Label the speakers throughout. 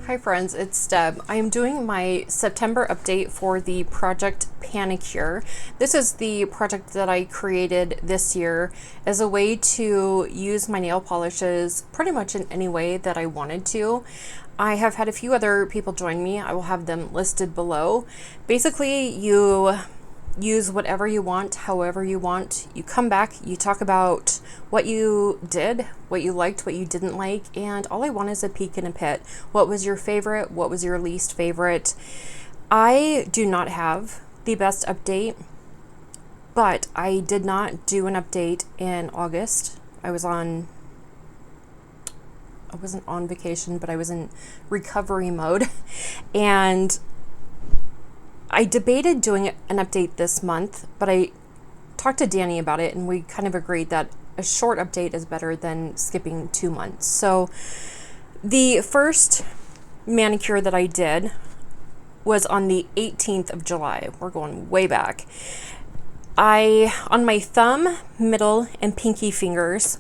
Speaker 1: Hi friends, it's Deb. I am doing my September update for the project PANicure. This is the project that I created this year as a way to use my nail polishes pretty much in any way that I wanted to. I have had a few other people join me. I will have them listed below. Basically, you use whatever you want, however you want. You come back, you talk about what you did, what you liked, what you didn't like, and all I want is a peek and a pit. What was your favorite? What was your least favorite? I do not have the best update, but I did not do an update in August. I wasn't on vacation, but I was in recovery mode. And I debated doing an update this month, but I talked to Danny about it and we kind of agreed that a short update is better than skipping 2 months. So the first manicure that I did was on the 18th of July. We're going way back. On my thumb, middle, and pinky fingers,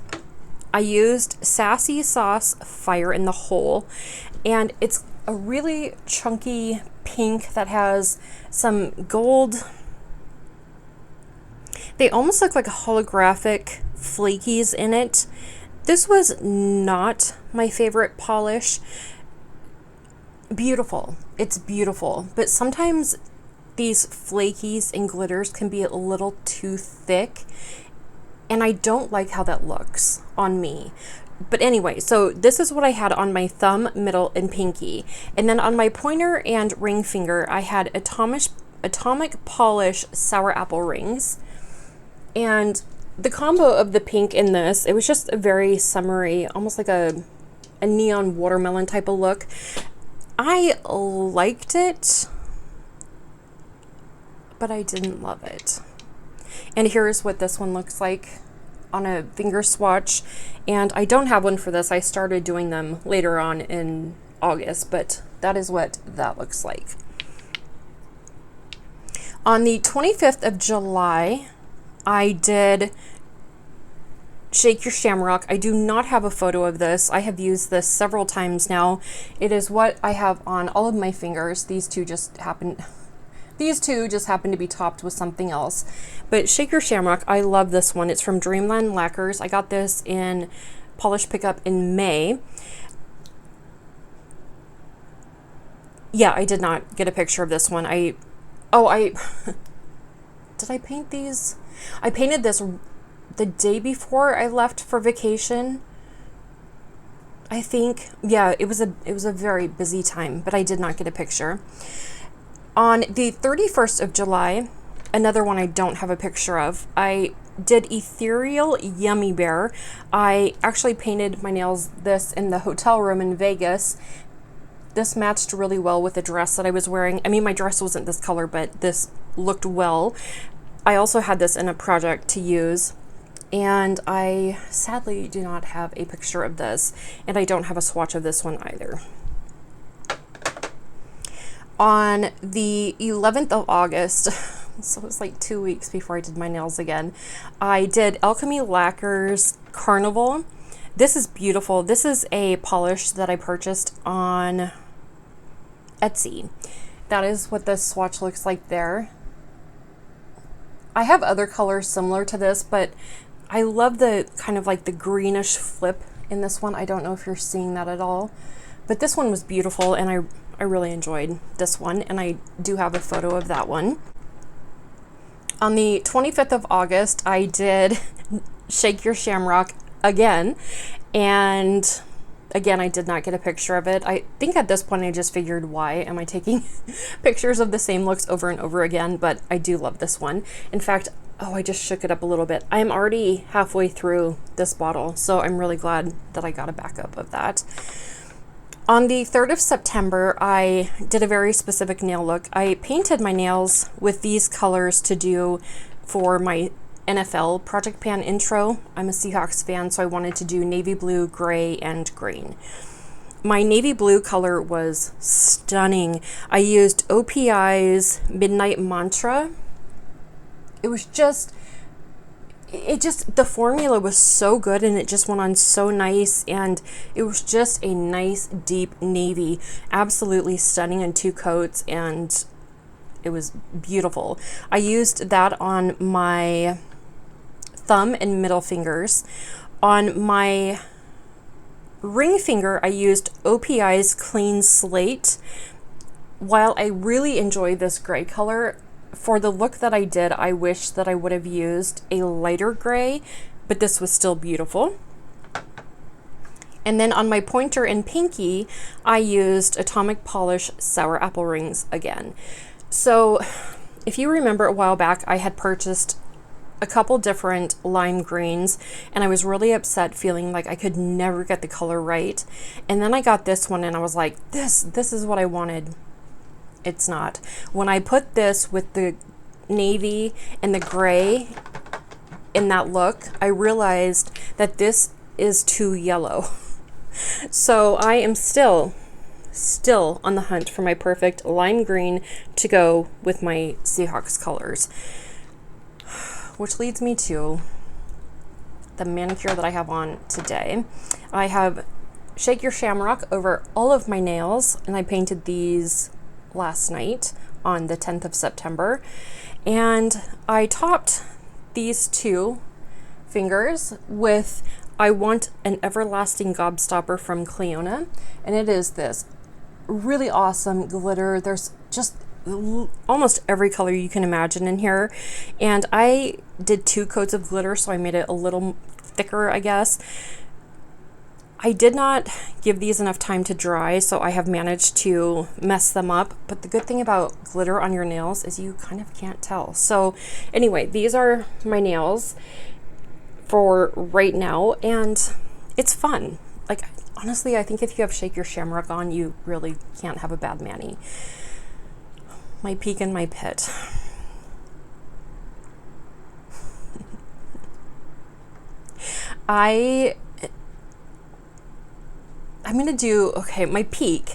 Speaker 1: I used Sassy Sauce Fire in the Hole, and it's a really chunky pink that has some gold. They almost look like holographic flakies in it. This was not my favorite polish. Beautiful. It's beautiful. But sometimes these flakies and glitters can be a little too thick, and I don't like how that looks on me. But anyway, so this is what I had on my thumb, middle, and pinky. And then on my pointer and ring finger, I had Atomic Polish Sour Apple Rings. And the combo of the pink in this, it was just a very summery, almost like a neon watermelon type of look. I liked it, but I didn't love it. And here's what this one looks like on a finger swatch. And I don't have one for this. I started doing them later on in August, but that is what that looks like. On the 25th of July, I did Shake Your Shamrock. I do not have a photo of this. I have used this several times now. It is what I have on all of my fingers. These two just happen to be topped with something else. But Shake Your Shamrock, I love this one. It's from Dreamland Lacquers. I got this in Polish Pickup in May. Yeah, I did not get a picture of this one. did I paint these? I painted this the day before I left for vacation, I think. Yeah, it was a very busy time, but I did not get a picture. On the 31st of July, another one I don't have a picture of, I did Ethereal Yummy Bear. I actually painted my nails this in the hotel room in Vegas. This matched really well with the dress that I was wearing. I mean, my dress wasn't this color, but this looked well. I also had this in a project to use, and I sadly do not have a picture of this, and I don't have a swatch of this one either. On the 11th of August, so it was like 2 weeks before I did my nails again, I did Alchemy Lacquers Carnival. This is beautiful. This is a polish that I purchased on Etsy. That is what this swatch looks like there. I have other colors similar to this, but I love the kind of like the greenish flip in this one. I don't know if you're seeing that at all, but this one was beautiful, and I really enjoyed this one, and I do have a photo of that one. On the 25th of August, I did Shake Your Shamrock again, and again, I did not get a picture of it. I think at this point I just figured, why am I taking pictures of the same looks over and over again? But I do love this one. In fact, I just shook it up a little bit. I'm already halfway through this bottle, so I'm really glad that I got a backup of that. On the 3rd of September, I did a very specific nail look. I painted my nails with these colors to do for my NFL Project Pan intro. I'm a Seahawks fan, so I wanted to do navy blue, gray, and green. My navy blue color was stunning. I used OPI's Midnight Mantra. It was just it just, the formula was so good and it just went on so nice, and it was just a nice deep navy, absolutely stunning in 2 coats, and it was beautiful. I used that on my thumb and middle fingers. On my ring finger, I used OPI's Clean Slate. While I really enjoy this gray color, for the look that I did, I wish that I would have used a lighter gray, but this was still beautiful. And then on my pointer and pinky, I used Atomic Polish Sour Apple Rings again. So if you remember a while back, I had purchased a couple different lime greens, and I was really upset, feeling like I could never get the color right. And then I got this one and I was like, this is what I wanted. It's not. When I put this with the navy and the gray in that look, I realized that this is too yellow. So I am still on the hunt for my perfect lime green to go with my Seahawks colors. Which leads me to the manicure that I have on today. I have Shake Your Shamrock over all of my nails, and I painted these last night on the 10th of September. And I topped these 2 fingers with I Want an Everlasting Gobstopper from Cleona, and it is this really awesome glitter. There's just almost every color you can imagine in here, and I did 2 coats of glitter, so I made it a little thicker, I guess. I did not give these enough time to dry, so I have managed to mess them up, but the good thing about glitter on your nails is you kind of can't tell. So anyway, these are my nails for right now, and it's fun. Like, honestly, I think if you have Shake Your Shamrock on, you really can't have a bad mani. My peak and my pit. I'm gonna do, okay, my peak.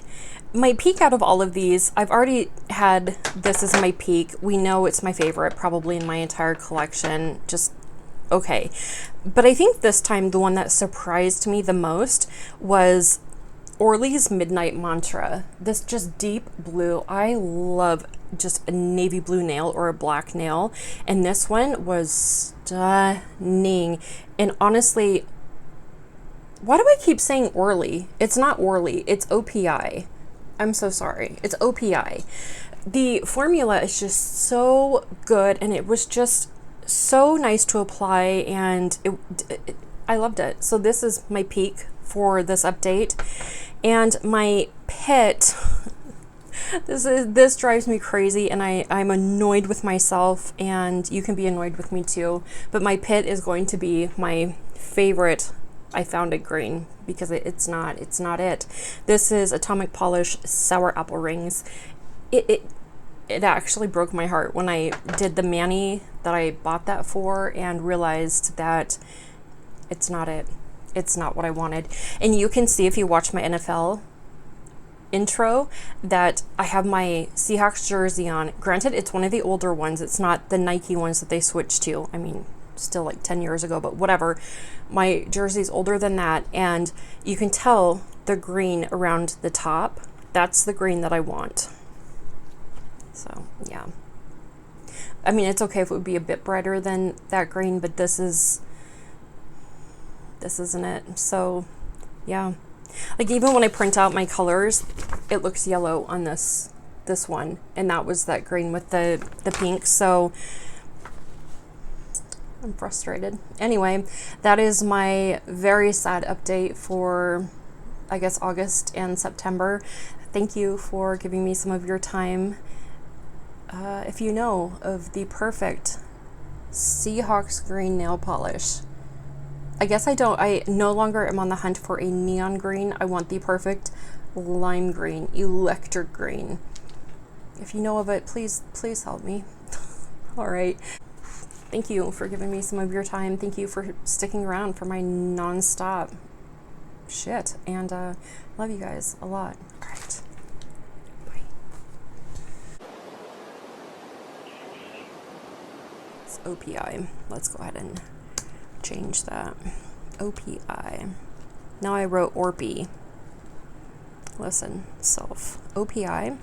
Speaker 1: My peak out of all of these, I've already had this as my peak. We know it's my favorite probably in my entire collection. Just okay. But I think this time the one that surprised me the most was Orly's Midnight Mantra. This just deep blue. I love just a navy blue nail or a black nail, and this one was stunning. And honestly, why do I keep saying Orly? It's not Orly, it's OPI. I'm so sorry. It's OPI. The formula is just so good, and it was just so nice to apply, and I loved it. So this is my peak for this update. And my pit, this drives me crazy, and I'm annoyed with myself, and you can be annoyed with me too, but my pit is going to be my favorite I found it green, because it's not it. This is Atomic Polish Sour Apple Rings. It actually broke my heart when I did the mani that I bought that for and realized that it's not it. It's not what I wanted. And you can see if you watch my NFL intro that I have my Seahawks jersey on. Granted, it's one of the older ones. It's not the Nike ones that they switched to. I mean, still like 10 years ago, but whatever. My jersey's older than that, and you can tell the green around the top. That's the green that I want. So yeah, I mean, it's okay if it would be a bit brighter than that green, but this isn't it. So yeah, like even when I print out my colors, it looks yellow on this one, and that was that green with the pink. So I'm frustrated. Anyway, that is my very sad update for, I guess, August and September. Thank you for giving me some of your time. If you know of the perfect Seahawks green nail polish, I guess I no longer am on the hunt for a neon green. I want the perfect lime green, electric green. If you know of it, please help me. All right. Thank you for giving me some of your time. Thank you for sticking around for my non-stop shit. And love you guys a lot. All right. Bye. It's OPI. Let's go ahead and change that. OPI. Now I wrote Orpy. Listen, self. OPI.